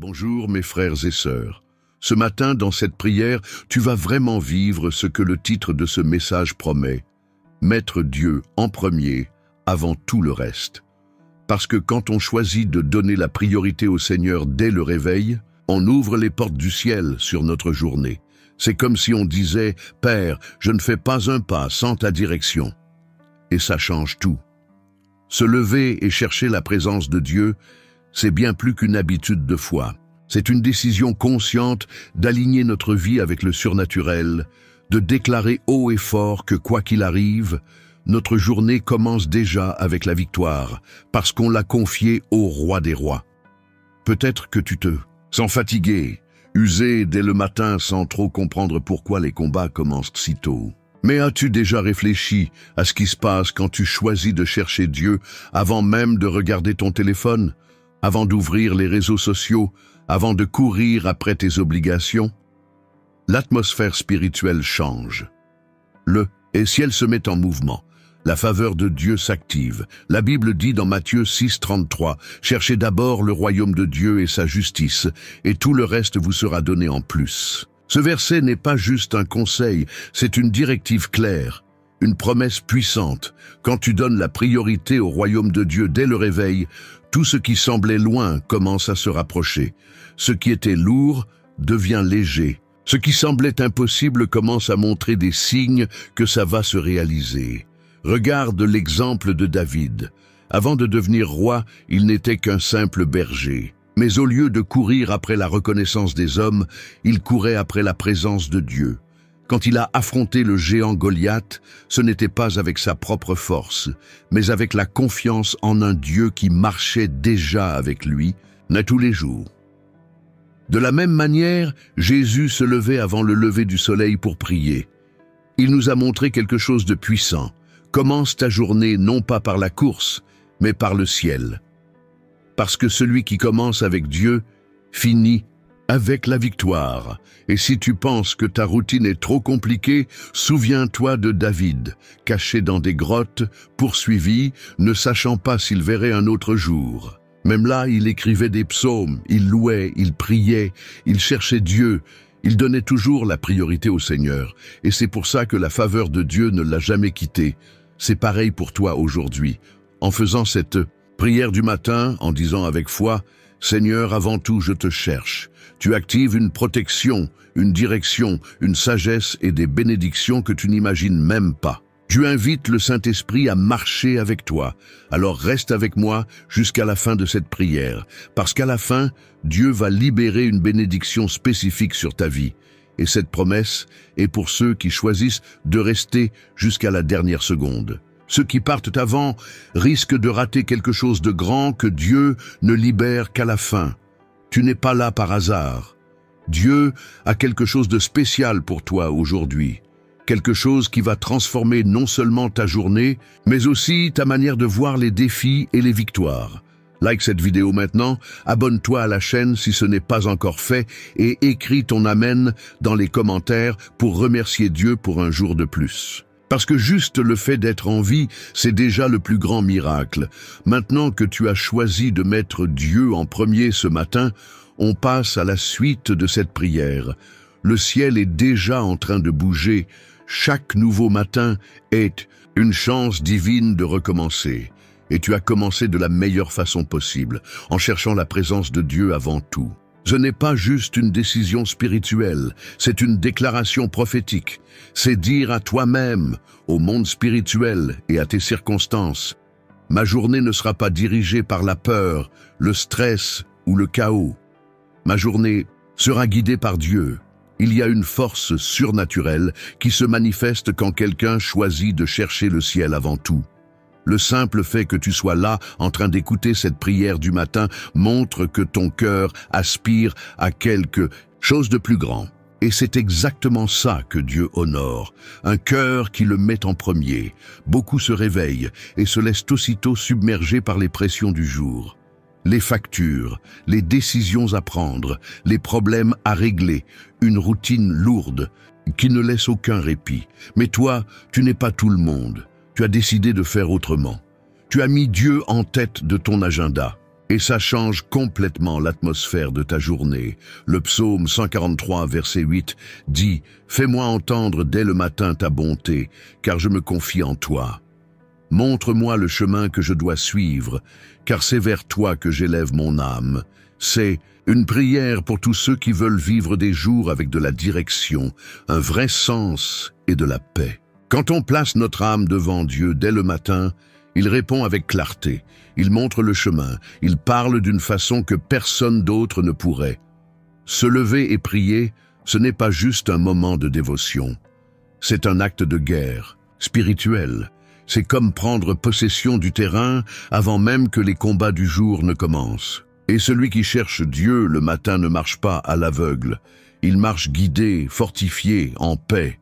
Bonjour mes frères et sœurs. Ce matin, dans cette prière, tu vas vraiment vivre ce que le titre de ce message promet. Mettre Dieu en premier, avant tout le reste. Parce que quand on choisit de donner la priorité au Seigneur dès le réveil, on ouvre les portes du ciel sur notre journée. C'est comme si on disait « Père, je ne fais pas un pas sans ta direction ». Et ça change tout. Se lever et chercher la présence de Dieu, c'est bien plus qu'une habitude de foi. C'est une décision consciente d'aligner notre vie avec le surnaturel, de déclarer haut et fort que quoi qu'il arrive, notre journée commence déjà avec la victoire, parce qu'on l'a confiée au roi des rois. Peut-être que tu te sens fatigué, usé dès le matin sans trop comprendre pourquoi les combats commencent si tôt. Mais as-tu déjà réfléchi à ce qui se passe quand tu choisis de chercher Dieu avant même de regarder ton téléphone, avant d'ouvrir les réseaux sociaux, avant de courir après tes obligations? L'atmosphère spirituelle change. Et si elle se met en mouvement, la faveur de Dieu s'active. La Bible dit dans Matthieu 6,33, « Cherchez d'abord le royaume de Dieu et sa justice, et tout le reste vous sera donné en plus. » Ce verset n'est pas juste un conseil, c'est une directive claire, une promesse puissante. Quand tu donnes la priorité au royaume de Dieu dès le réveil, tout ce qui semblait loin commence à se rapprocher. Ce qui était lourd devient léger. Ce qui semblait impossible commence à montrer des signes que ça va se réaliser. Regarde l'exemple de David. Avant de devenir roi, il n'était qu'un simple berger. Mais au lieu de courir après la reconnaissance des hommes, il courait après la présence de Dieu. Quand il a affronté le géant Goliath, ce n'était pas avec sa propre force, mais avec la confiance en un Dieu qui marchait déjà avec lui, tous les jours. De la même manière, Jésus se levait avant le lever du soleil pour prier. Il nous a montré quelque chose de puissant. Commence ta journée non pas par la course, mais par le ciel. Parce que celui qui commence avec Dieu finit avec la victoire. Et si tu penses que ta routine est trop compliquée, souviens-toi de David, caché dans des grottes, poursuivi, ne sachant pas s'il verrait un autre jour. Même là, il écrivait des psaumes, il louait, il priait, il cherchait Dieu, il donnait toujours la priorité au Seigneur. Et c'est pour ça que la faveur de Dieu ne l'a jamais quitté. C'est pareil pour toi aujourd'hui. En faisant cette prière du matin, en disant avec foi, « Seigneur, avant tout, je te cherche », tu actives une protection, une direction, une sagesse et des bénédictions que tu n'imagines même pas. Tu invites le Saint-Esprit à marcher avec toi. Alors reste avec moi jusqu'à la fin de cette prière, parce qu'à la fin, Dieu va libérer une bénédiction spécifique sur ta vie. Et cette promesse est pour ceux qui choisissent de rester jusqu'à la dernière seconde. Ceux qui partent avant risquent de rater quelque chose de grand que Dieu ne libère qu'à la fin. Tu n'es pas là par hasard. Dieu a quelque chose de spécial pour toi aujourd'hui. Quelque chose qui va transformer non seulement ta journée, mais aussi ta manière de voir les défis et les victoires. Like cette vidéo maintenant, abonne-toi à la chaîne si ce n'est pas encore fait et écris ton Amen dans les commentaires pour remercier Dieu pour un jour de plus. Parce que juste le fait d'être en vie, c'est déjà le plus grand miracle. Maintenant que tu as choisi de mettre Dieu en premier ce matin, on passe à la suite de cette prière. Le ciel est déjà en train de bouger. Chaque nouveau matin est une chance divine de recommencer. Et tu as commencé de la meilleure façon possible, en cherchant la présence de Dieu avant tout. Ce n'est pas juste une décision spirituelle, c'est une déclaration prophétique. C'est dire à toi-même, au monde spirituel et à tes circonstances, « Ma journée ne sera pas dirigée par la peur, le stress ou le chaos. Ma journée sera guidée par Dieu. » Il y a une force surnaturelle qui se manifeste quand quelqu'un choisit de chercher le ciel avant tout. Le simple fait que tu sois là, en train d'écouter cette prière du matin, montre que ton cœur aspire à quelque chose de plus grand. Et c'est exactement ça que Dieu honore, un cœur qui le met en premier. Beaucoup se réveillent et se laissent aussitôt submerger par les pressions du jour. Les factures, les décisions à prendre, les problèmes à régler, une routine lourde qui ne laisse aucun répit. Mais toi, tu n'es pas tout le monde. Tu as décidé de faire autrement. Tu as mis Dieu en tête de ton agenda. Et ça change complètement l'atmosphère de ta journée. Le psaume 143, verset 8, dit « Fais-moi entendre dès le matin ta bonté, car je me confie en toi. Montre-moi le chemin que je dois suivre, car c'est vers toi que j'élève mon âme. » C'est une prière pour tous ceux qui veulent vivre des jours avec de la direction, un vrai sens et de la paix. Quand on place notre âme devant Dieu dès le matin, il répond avec clarté, il montre le chemin, il parle d'une façon que personne d'autre ne pourrait. Se lever et prier, ce n'est pas juste un moment de dévotion. C'est un acte de guerre, spirituel. C'est comme prendre possession du terrain avant même que les combats du jour ne commencent. Et celui qui cherche Dieu le matin ne marche pas à l'aveugle. Il marche guidé, fortifié, en paix.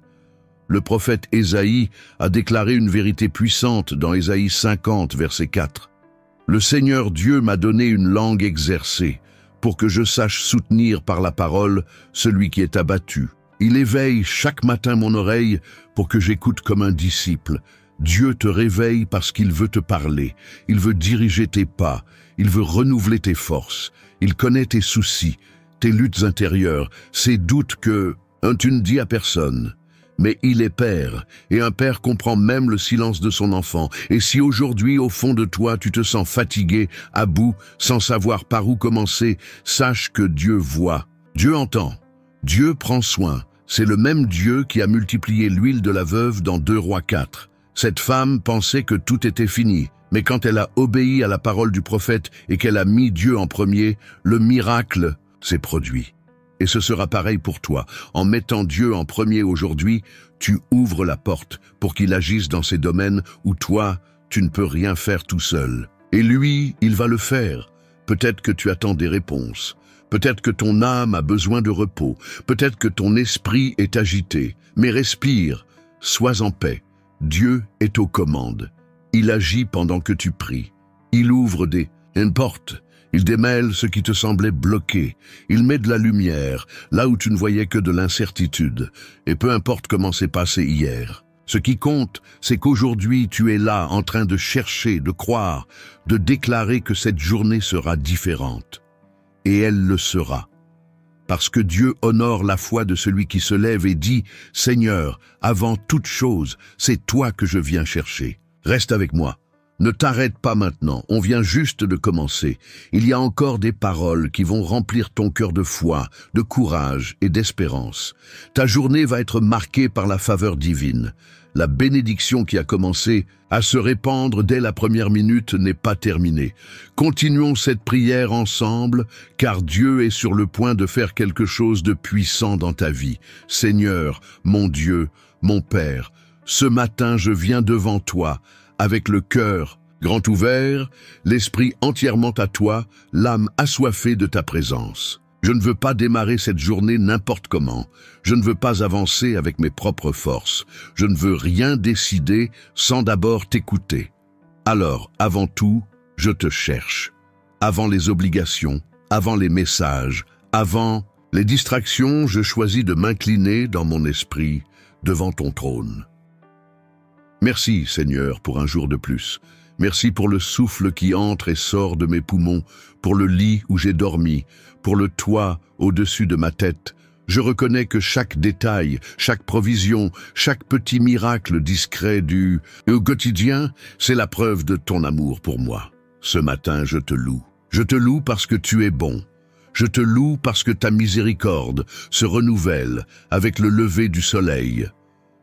Le prophète Ésaïe a déclaré une vérité puissante dans Ésaïe 50, verset 4. « Le Seigneur Dieu m'a donné une langue exercée, pour que je sache soutenir par la parole celui qui est abattu. Il éveille chaque matin mon oreille pour que j'écoute comme un disciple. Dieu te réveille parce qu'il veut te parler, il veut diriger tes pas, il veut renouveler tes forces, il connaît tes soucis, tes luttes intérieures, ces doutes que tu ne dis à personne. Mais il est père, et un père comprend même le silence de son enfant. Et si aujourd'hui, au fond de toi, tu te sens fatigué, à bout, sans savoir par où commencer, sache que Dieu voit, Dieu entend, Dieu prend soin. C'est le même Dieu qui a multiplié l'huile de la veuve dans 2 Rois 4. Cette femme pensait que tout était fini, mais quand elle a obéi à la parole du prophète et qu'elle a mis Dieu en premier, le miracle s'est produit. Et ce sera pareil pour toi. En mettant Dieu en premier aujourd'hui, tu ouvres la porte pour qu'il agisse dans ces domaines où toi, tu ne peux rien faire tout seul. Et lui, il va le faire. Peut-être que tu attends des réponses. Peut-être que ton âme a besoin de repos. Peut-être que ton esprit est agité. Mais respire, sois en paix. Dieu est aux commandes. Il agit pendant que tu pries. Il ouvre des portes. Il démêle ce qui te semblait bloqué. Il met de la lumière là où tu ne voyais que de l'incertitude. Et peu importe comment c'est passé hier. Ce qui compte, c'est qu'aujourd'hui tu es là en train de chercher, de croire, de déclarer que cette journée sera différente. Et elle le sera. Parce que Dieu honore la foi de celui qui se lève et dit « Seigneur, avant toute chose, c'est toi que je viens chercher. Reste avec moi. Ne t'arrête pas maintenant, on vient juste de commencer. Il y a encore des paroles qui vont remplir ton cœur de foi, de courage et d'espérance. Ta journée va être marquée par la faveur divine. La bénédiction qui a commencé à se répandre dès la première minute n'est pas terminée. Continuons cette prière ensemble, car Dieu est sur le point de faire quelque chose de puissant dans ta vie. Seigneur, mon Dieu, mon Père, ce matin je viens devant toi, avec le cœur grand ouvert, l'esprit entièrement à toi, l'âme assoiffée de ta présence. Je ne veux pas démarrer cette journée n'importe comment. Je ne veux pas avancer avec mes propres forces. Je ne veux rien décider sans d'abord t'écouter. Alors, avant tout, je te cherche. Avant les obligations, avant les messages, avant les distractions, je choisis de m'incliner dans mon esprit devant ton trône. Merci, Seigneur, pour un jour de plus. Merci pour le souffle qui entre et sort de mes poumons, pour le lit où j'ai dormi, pour le toit au-dessus de ma tête. Je reconnais que chaque détail, chaque provision, chaque petit miracle discret du quotidien, c'est la preuve de ton amour pour moi. Ce matin, je te loue. Je te loue parce que tu es bon. Je te loue parce que ta miséricorde se renouvelle avec le lever du soleil.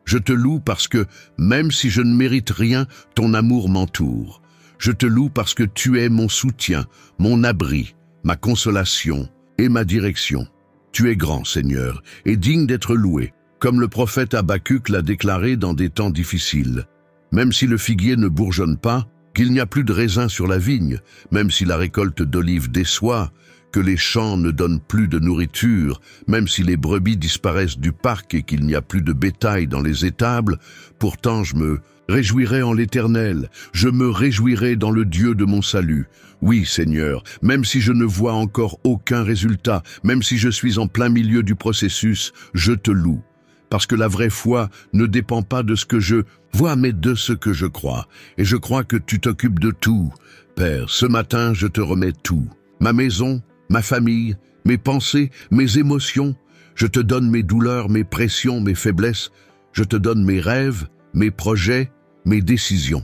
Je te loue parce que, même si je ne mérite rien, ton amour m'entoure. Je te loue parce que tu es mon soutien, mon abri, ma consolation et ma direction. Tu es grand, Seigneur, et digne d'être loué, comme le prophète Habacuc l'a déclaré dans des temps difficiles. Même si le figuier ne bourgeonne pas, qu'il n'y a plus de raisin sur la vigne, même si la récolte d'olives déçoit, que les champs ne donnent plus de nourriture, même si les brebis disparaissent du parc et qu'il n'y a plus de bétail dans les étables, pourtant je me réjouirai en l'Éternel, je me réjouirai dans le Dieu de mon salut. Oui, Seigneur, même si je ne vois encore aucun résultat, même si je suis en plein milieu du processus, je te loue. parce que la vraie foi ne dépend pas de ce que je vois, mais de ce que je crois. Et je crois que tu t'occupes de tout. Père, ce matin, je te remets tout. Ma maison, ma famille, mes pensées, mes émotions. Je te donne mes douleurs, mes pressions, mes faiblesses. Je te donne mes rêves, mes projets, mes décisions.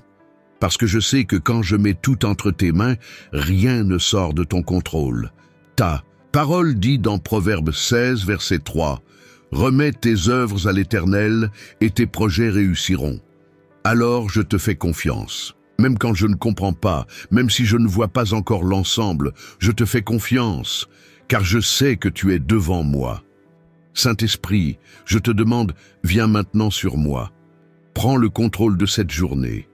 Parce que je sais que quand je mets tout entre tes mains, rien ne sort de ton contrôle. Ta parole dit dans Proverbe 16, verset 3, « Remets tes œuvres à l'Éternel et tes projets réussiront. Alors je te fais confiance. Même quand je ne comprends pas, même si je ne vois pas encore l'ensemble, je te fais confiance, car je sais que tu es devant moi. Saint-Esprit, je te demande, viens maintenant sur moi. Prends le contrôle de cette journée.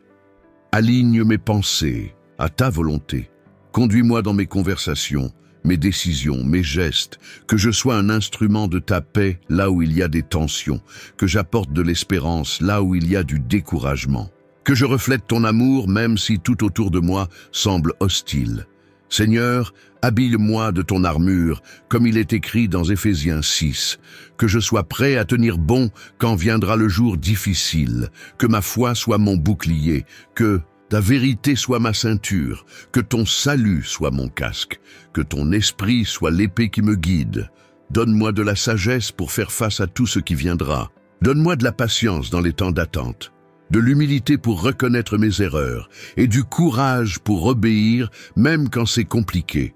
Aligne mes pensées à ta volonté. Conduis-moi dans mes conversations, mes décisions, mes gestes, que je sois un instrument de ta paix là où il y a des tensions, que j'apporte de l'espérance là où il y a du découragement, que je reflète ton amour même si tout autour de moi semble hostile. Seigneur, habille-moi de ton armure, comme il est écrit dans Éphésiens 6, que je sois prêt à tenir bon quand viendra le jour difficile, que ma foi soit mon bouclier, que ta vérité soit ma ceinture, que ton salut soit mon casque, que ton esprit soit l'épée qui me guide. Donne-moi de la sagesse pour faire face à tout ce qui viendra. Donne-moi de la patience dans les temps d'attente, de l'humilité pour reconnaître mes erreurs et du courage pour obéir même quand c'est compliqué.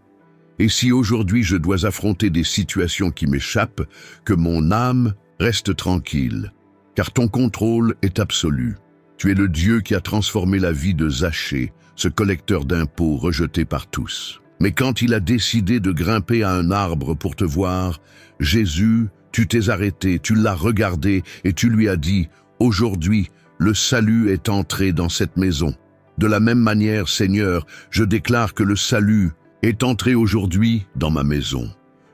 Et si aujourd'hui je dois affronter des situations qui m'échappent, que mon âme reste tranquille, car ton contrôle est absolu. Tu es le Dieu qui a transformé la vie de Zachée, ce collecteur d'impôts rejeté par tous. Mais quand il a décidé de grimper à un arbre pour te voir, Jésus, tu t'es arrêté, tu l'as regardé et tu lui as dit, « Aujourd'hui, le salut est entré dans cette maison. De la même manière, Seigneur, je déclare que le salut est entré aujourd'hui dans ma maison,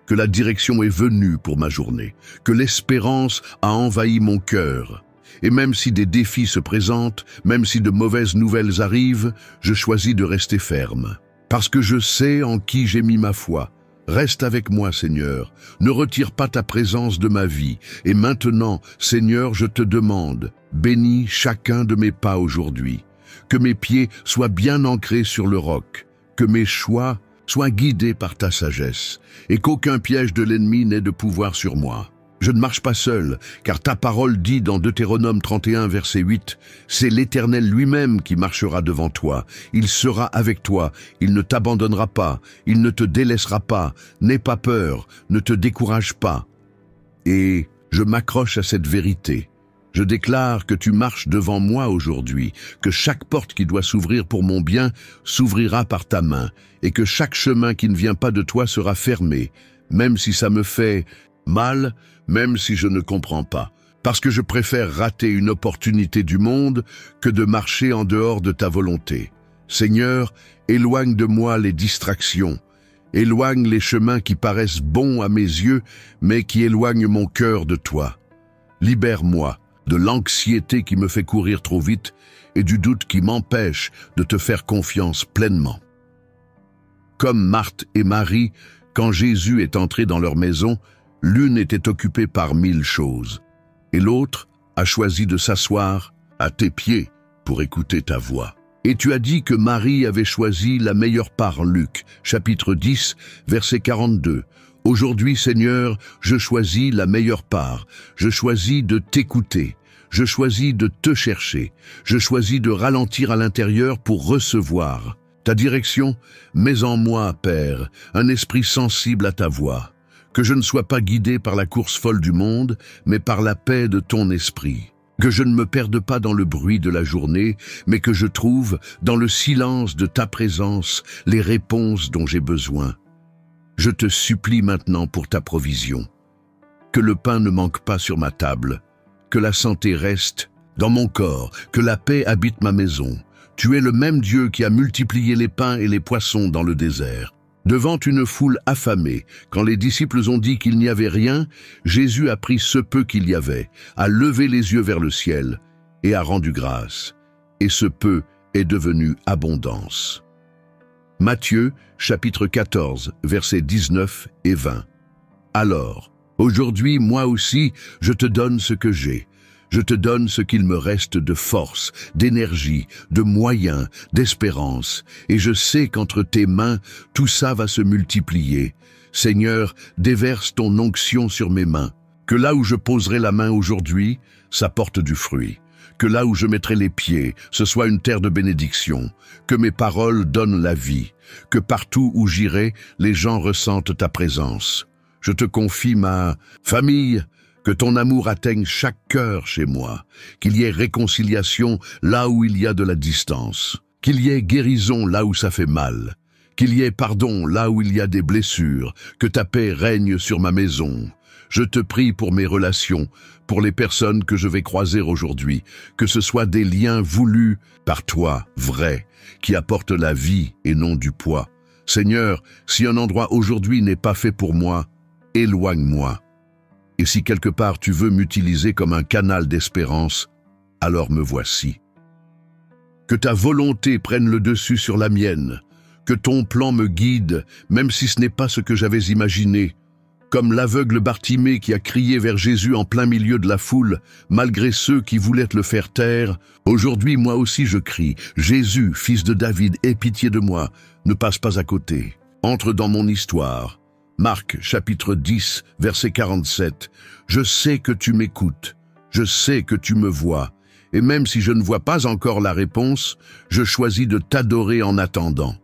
que la direction est venue pour ma journée, que l'espérance a envahi mon cœur. Et même si des défis se présentent, même si de mauvaises nouvelles arrivent, je choisis de rester ferme. Parce que je sais en qui j'ai mis ma foi. Reste avec moi, Seigneur. Ne retire pas ta présence de ma vie. Et maintenant, Seigneur, je te demande, bénis chacun de mes pas aujourd'hui. Que mes pieds soient bien ancrés sur le roc. Que mes choix soient guidés par ta sagesse. Et qu'aucun piège de l'ennemi n'ait de pouvoir sur moi. Je ne marche pas seul, car ta parole dit dans Deutéronome 31, verset 8, « C'est l'Éternel lui-même qui marchera devant toi. Il sera avec toi, il ne t'abandonnera pas, il ne te délaissera pas. N'aie pas peur, ne te décourage pas. » Et je m'accroche à cette vérité. Je déclare que tu marches devant moi aujourd'hui, que chaque porte qui doit s'ouvrir pour mon bien s'ouvrira par ta main, et que chaque chemin qui ne vient pas de toi sera fermé, même si ça me fait mal, même si je ne comprends pas, parce que je préfère rater une opportunité du monde que de marcher en dehors de ta volonté. Seigneur, éloigne de moi les distractions, éloigne les chemins qui paraissent bons à mes yeux, mais qui éloignent mon cœur de toi. Libère-moi de l'anxiété qui me fait courir trop vite et du doute qui m'empêche de te faire confiance pleinement. Comme Marthe et Marie, quand Jésus est entré dans leur maison, l'une était occupée par 1000 choses, et l'autre a choisi de s'asseoir à tes pieds pour écouter ta voix. Et tu as dit que Marie avait choisi la meilleure part, Luc, chapitre 10, verset 42. Aujourd'hui, Seigneur, je choisis la meilleure part. Je choisis de t'écouter. Je choisis de te chercher. Je choisis de ralentir à l'intérieur pour recevoir ta direction. Mets en moi, Père, un esprit sensible à ta voix. Que je ne sois pas guidé par la course folle du monde, mais par la paix de ton esprit. Que je ne me perde pas dans le bruit de la journée, mais que je trouve, dans le silence de ta présence, les réponses dont j'ai besoin. Je te supplie maintenant pour ta provision. Que le pain ne manque pas sur ma table, que la santé reste dans mon corps, que la paix habite ma maison. Tu es le même Dieu qui a multiplié les pains et les poissons dans le désert. Devant une foule affamée, quand les disciples ont dit qu'il n'y avait rien, Jésus a pris ce peu qu'il y avait, a levé les yeux vers le ciel et a rendu grâce. Et ce peu est devenu abondance. Matthieu, chapitre 14, versets 19 et 20. Alors, Aujourd'hui, moi aussi, je te donne ce que j'ai. Je te donne ce qu'il me reste de force, d'énergie, de moyens, d'espérance, et je sais qu'entre tes mains, tout ça va se multiplier. Seigneur, déverse ton onction sur mes mains. Que là où je poserai la main aujourd'hui, ça porte du fruit. Que là où je mettrai les pieds, ce soit une terre de bénédiction. Que mes paroles donnent la vie. Que partout où j'irai, les gens ressentent ta présence. Je te confie ma famille, que ton amour atteigne chaque cœur chez moi, qu'il y ait réconciliation là où il y a de la distance, qu'il y ait guérison là où ça fait mal, qu'il y ait pardon là où il y a des blessures, que ta paix règne sur ma maison. Je te prie pour mes relations, pour les personnes que je vais croiser aujourd'hui, que ce soit des liens voulus par toi, vrais, qui apportent la vie et non du poids. Seigneur, si un endroit aujourd'hui n'est pas fait pour moi, éloigne-moi. Et si quelque part tu veux m'utiliser comme un canal d'espérance, alors me voici. Que ta volonté prenne le dessus sur la mienne, que ton plan me guide, même si ce n'est pas ce que j'avais imaginé. Comme l'aveugle Bartimée qui a crié vers Jésus en plein milieu de la foule, malgré ceux qui voulaient le faire taire, aujourd'hui moi aussi je crie, Jésus, fils de David, aie pitié de moi, ne passe pas à côté, entre dans mon histoire. Marc, chapitre 10, verset 47. Je sais que tu m'écoutes, je sais que tu me vois, et même si je ne vois pas encore la réponse, je choisis de t'adorer en attendant.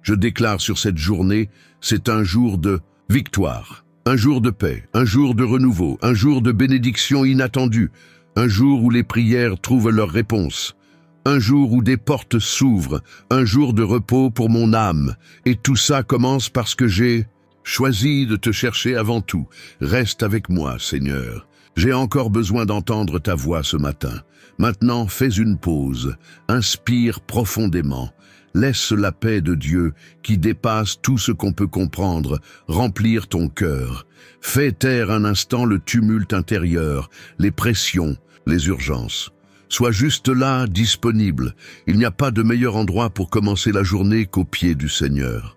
Je déclare sur cette journée, c'est un jour de victoire, un jour de paix, un jour de renouveau, un jour de bénédiction inattendue, un jour où les prières trouvent leur réponse, un jour où des portes s'ouvrent, un jour de repos pour mon âme, et tout ça commence parce que j'ai choisis de te chercher avant tout. Reste avec moi, Seigneur. J'ai encore besoin d'entendre ta voix ce matin. Maintenant, fais une pause. Inspire profondément. Laisse la paix de Dieu, qui dépasse tout ce qu'on peut comprendre, remplir ton cœur. Fais taire un instant le tumulte intérieur, les pressions, les urgences. Sois juste là, disponible. Il n'y a pas de meilleur endroit pour commencer la journée qu'au pied du Seigneur.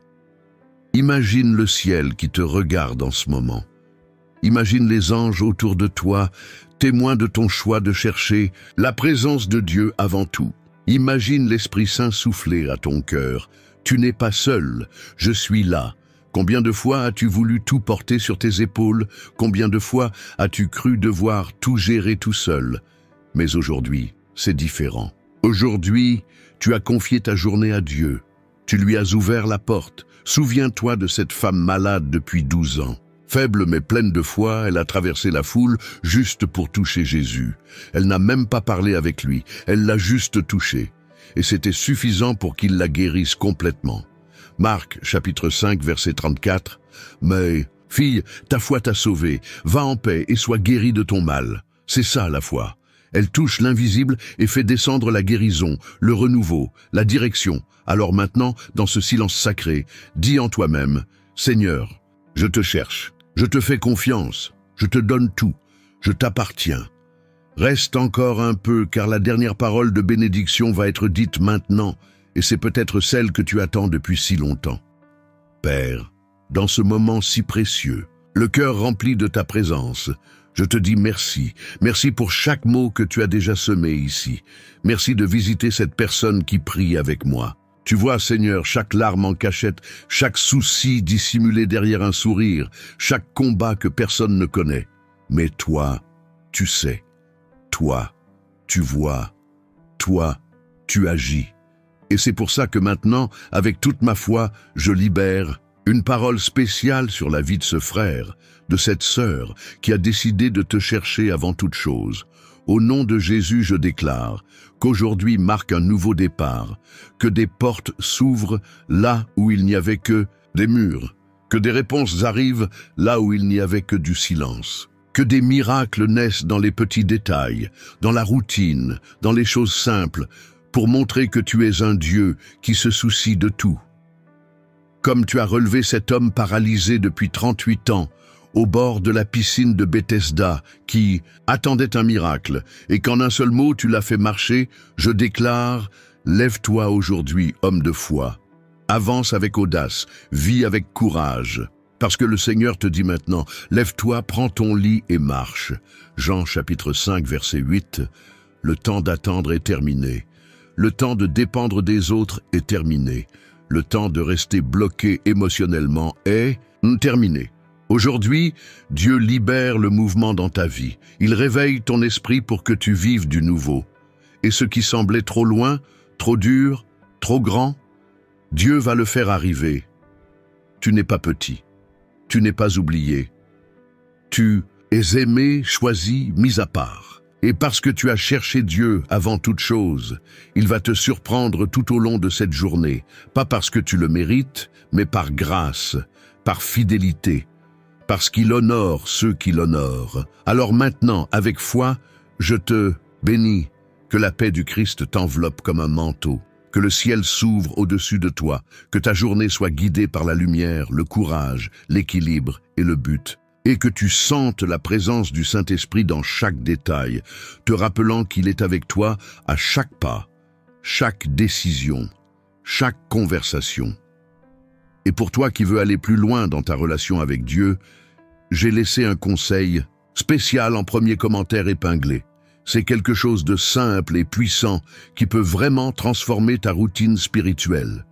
Imagine le ciel qui te regarde en ce moment. Imagine les anges autour de toi, témoins de ton choix de chercher la présence de Dieu avant tout. Imagine l'Esprit Saint souffler à ton cœur. Tu n'es pas seul, je suis là. Combien de fois as-tu voulu tout porter sur tes épaules? Combien de fois as-tu cru devoir tout gérer tout seul? Mais aujourd'hui, c'est différent. Aujourd'hui, tu as confié ta journée à Dieu. Tu lui as ouvert la porte. Souviens-toi de cette femme malade depuis 12 ans. Faible mais pleine de foi, elle a traversé la foule juste pour toucher Jésus. Elle n'a même pas parlé avec lui, elle l'a juste touché. Et c'était suffisant pour qu'il la guérisse complètement. Marc, chapitre 5, verset 34. « Mais, fille, ta foi t'a sauvée, va en paix et sois guérie de ton mal. » C'est ça la foi. Elle touche l'invisible et fait descendre la guérison, le renouveau, la direction. Alors maintenant, dans ce silence sacré, dis en toi-même, « Seigneur, je te cherche, je te fais confiance, je te donne tout, je t'appartiens. » Reste encore un peu, car la dernière parole de bénédiction va être dite maintenant, et c'est peut-être celle que tu attends depuis si longtemps. Père, dans ce moment si précieux, le cœur rempli de ta présence, je te dis merci. Merci pour chaque mot que tu as déjà semé ici. Merci de visiter cette personne qui prie avec moi. Tu vois, Seigneur, chaque larme en cachette, chaque souci dissimulé derrière un sourire, chaque combat que personne ne connaît. Mais toi, tu sais. Toi, tu vois. Toi, tu agis. Et c'est pour ça que maintenant, avec toute ma foi, je libère une parole spéciale sur la vie de ce frère, de cette sœur qui a décidé de te chercher avant toute chose. Au nom de Jésus, je déclare qu'aujourd'hui marque un nouveau départ, que des portes s'ouvrent là où il n'y avait que des murs, que des réponses arrivent là où il n'y avait que du silence, que des miracles naissent dans les petits détails, dans la routine, dans les choses simples, pour montrer que tu es un Dieu qui se soucie de tout. Comme tu as relevé cet homme paralysé depuis 38 ans, au bord de la piscine de Bethesda, qui attendait un miracle, et qu'en un seul mot tu l'as fait marcher, je déclare, lève-toi aujourd'hui, homme de foi. Avance avec audace, vis avec courage. Parce que le Seigneur te dit maintenant, lève-toi, prends ton lit et marche. Jean chapitre 5, verset 8, le temps d'attendre est terminé. Le temps de dépendre des autres est terminé. Le temps de rester bloqué émotionnellement est terminé. Aujourd'hui, Dieu libère le mouvement dans ta vie. Il réveille ton esprit pour que tu vives du nouveau. Et ce qui semblait trop loin, trop dur, trop grand, Dieu va le faire arriver. Tu n'es pas petit. Tu n'es pas oublié. Tu es aimé, choisi, mis à part. Et parce que tu as cherché Dieu avant toute chose, il va te surprendre tout au long de cette journée, pas parce que tu le mérites, mais par grâce, par fidélité, parce qu'il honore ceux qui l'honorent. Alors maintenant, avec foi, je te bénis, que la paix du Christ t'enveloppe comme un manteau, que le ciel s'ouvre au-dessus de toi, que ta journée soit guidée par la lumière, le courage, l'équilibre et le but, et que tu sentes la présence du Saint-Esprit dans chaque détail, te rappelant qu'il est avec toi à chaque pas, chaque décision, chaque conversation. Et pour toi qui veux aller plus loin dans ta relation avec Dieu, j'ai laissé un conseil spécial en premier commentaire épinglé. C'est quelque chose de simple et puissant qui peut vraiment transformer ta routine spirituelle.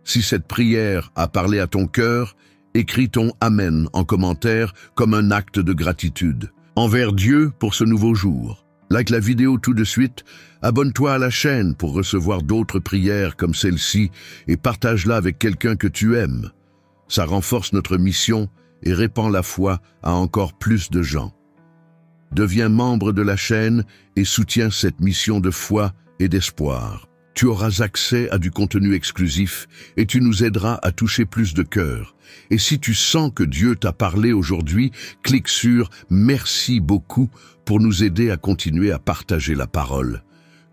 Si cette prière a parlé à ton cœur, écris ton Amen en commentaire comme un acte de gratitude envers Dieu pour ce nouveau jour. Like la vidéo tout de suite, abonne-toi à la chaîne pour recevoir d'autres prières comme celle-ci et partage-la avec quelqu'un que tu aimes. Ça renforce notre mission et répand la foi à encore plus de gens. Deviens membre de la chaîne et soutiens cette mission de foi et d'espoir. Tu auras accès à du contenu exclusif et tu nous aideras à toucher plus de cœurs. Et si tu sens que Dieu t'a parlé aujourd'hui, clique sur « Merci beaucoup » pour nous aider à continuer à partager la parole.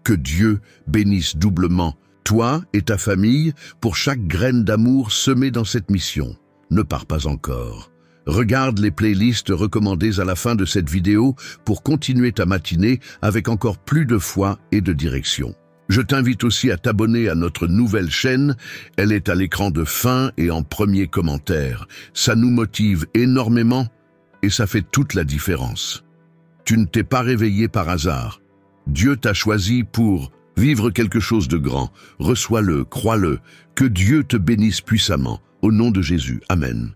Que Dieu bénisse doublement toi et ta famille pour chaque graine d'amour semée dans cette mission. Ne pars pas encore. Regarde les playlists recommandées à la fin de cette vidéo pour continuer ta matinée avec encore plus de foi et de direction. Je t'invite aussi à t'abonner à notre nouvelle chaîne. Elle est à l'écran de fin et en premier commentaire. Ça nous motive énormément et ça fait toute la différence. Tu ne t'es pas réveillé par hasard. Dieu t'a choisi pour vivre quelque chose de grand. Reçois-le, crois-le. Que Dieu te bénisse puissamment. Au nom de Jésus. Amen.